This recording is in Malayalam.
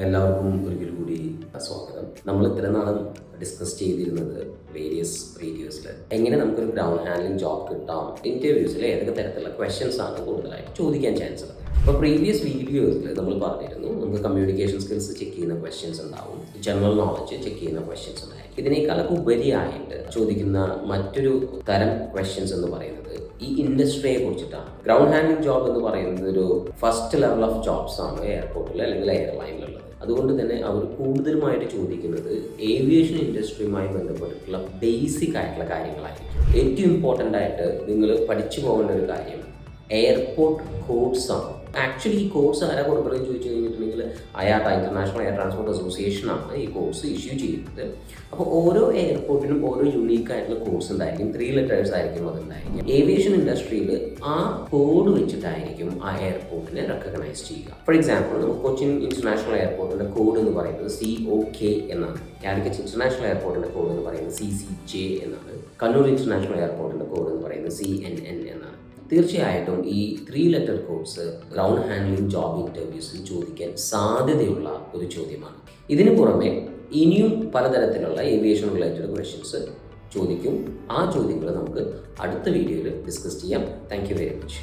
എല്ലാവർക്കും ഒരിക്കൽ കൂടി സ്വാഗതം. നമ്മൾ ഇത്ര നാളും ഡിസ്കസ് ചെയ്തിരുന്നത് വേരിയസ് വീഡിയോസിൽ എങ്ങനെ നമുക്കൊരു ഗ്രൗണ്ട് ഹാൻഡ്ലിംഗ് ജോബ് കിട്ടാം, ഇൻ്റർവ്യൂസിൽ ഏതൊക്കെ തരത്തിലുള്ള ക്വസ്റ്റ്യൻസ് ആണ് കൂടുതലായിട്ട് ചോദിക്കാൻ ചാൻസ് ഉള്ളത്. അപ്പോൾ പ്രീവിയസ് വീഡിയോസിൽ നമ്മൾ പറഞ്ഞിരുന്നു നമുക്ക് കമ്മ്യൂണിക്കേഷൻ സ്കിൽസ് ചെക്ക് ചെയ്യുന്ന ക്വസ്റ്റ്യൻസ് ഉണ്ടാവും, ജനറൽ നോളജ് ചെക്ക് ചെയ്യുന്ന ക്വസ്റ്റ്യൻസ് ഉണ്ടാവും. ഇതിനേക്കാളൊക്കെ ഉപരിയായിട്ട് ചോദിക്കുന്ന മറ്റൊരു തരം ക്വസ്റ്റ്യൻസ് എന്ന് പറയുന്നത് ഈ ഇൻഡസ്ട്രിയെ കുറിച്ചിട്ടാണ്. ഗ്രൗണ്ട് ഹാൻഡ്ലിംഗ് ജോബ് എന്ന് പറയുന്നത് ഒരു ഫസ്റ്റ് ലെവൽ ഓഫ് ജോബ്സ് ആണ് എയർപോർട്ടിൽ അല്ലെങ്കിൽ എയർലൈനിലുള്ളത്. അതുകൊണ്ട് തന്നെ അവർ കൂടുതലുമായിട്ട് ചോദിക്കുന്നത് ഏവിയേഷൻ ഇൻഡസ്ട്രിയുമായി ബന്ധപ്പെട്ടിട്ടുള്ള ബേസിക് ആയിട്ടുള്ള കാര്യങ്ങളായിരിക്കും. ഏറ്റവും ഇമ്പോർട്ടൻ്റ് ആയിട്ട് നിങ്ങൾ പഠിച്ചു പോകേണ്ട ഒരു കാര്യം എയർപോർട്ട് കോഡ്സാണ്. ആക്ച്വലി ഈ കോഡ്സ് ആരാ കൊടുക്കണമെന്ന് ചോദിച്ചു കഴിഞ്ഞിട്ടുണ്ടെങ്കിൽ IATA, ഇന്റർനാഷണൽ എയർ ട്രാൻസ്പോർട്ട് അസോസിയേഷനാണ് ഈ കോഡ്സ് ഇഷ്യൂ ചെയ്യുന്നത്. അപ്പോൾ ഓരോ എയർപോർട്ടിനും ഓരോ യുണീക്ക് ആയിട്ടുള്ള കോഡ്സ് ഉണ്ടായിരിക്കും, 3 ലെറ്റേഴ്സ് ആയിരിക്കും അതുണ്ടായിരിക്കും. ഏവിയേഷൻ ഇൻഡസ്ട്രിയിൽ ആ കോഡ് വെച്ചിട്ടായിരിക്കും ആ എയർപോർട്ടിനെ റെക്കഗ്നൈസ് ചെയ്യുക. ഫോർ എക്സാമ്പിൾ നമുക്ക് കൊച്ചിൻ ഇന്റർനാഷണൽ എയർപോർട്ടിൻ്റെ കോഡ് എന്ന് പറയുന്നത് COK എന്നാണ്. കാലിക്കറ്റ് ഇന്റർനാഷണൽ എയർപോർട്ടിൻ്റെ കോഡ് എന്ന് പറയുന്നത് CCJ എന്നാണ്. കണ്ണൂർ ഇന്റർനാഷണൽ എയർപോർട്ടിൻ്റെ കോഡ് എന്ന് പറയുന്നത് CNN എന്നാണ്. തീർച്ചയായിട്ടും ഈ 3 letter codes ground handling job ഇൻ്റർവ്യൂസിൽ ചോദിക്കാൻ സാധ്യതയുള്ള ഒരു ചോദ്യമാണ്. ഇതിന് പുറമെ ഇനിയും പലതരത്തിലുള്ള ഏവിയേഷൻ റിലേറ്റഡ് ക്വസ്റ്റ്യൻസ് ചോദിക്കും. ആ ചോദ്യങ്ങൾ നമുക്ക് അടുത്ത വീഡിയോയിൽ ഡിസ്കസ് ചെയ്യാം. Thank you very much.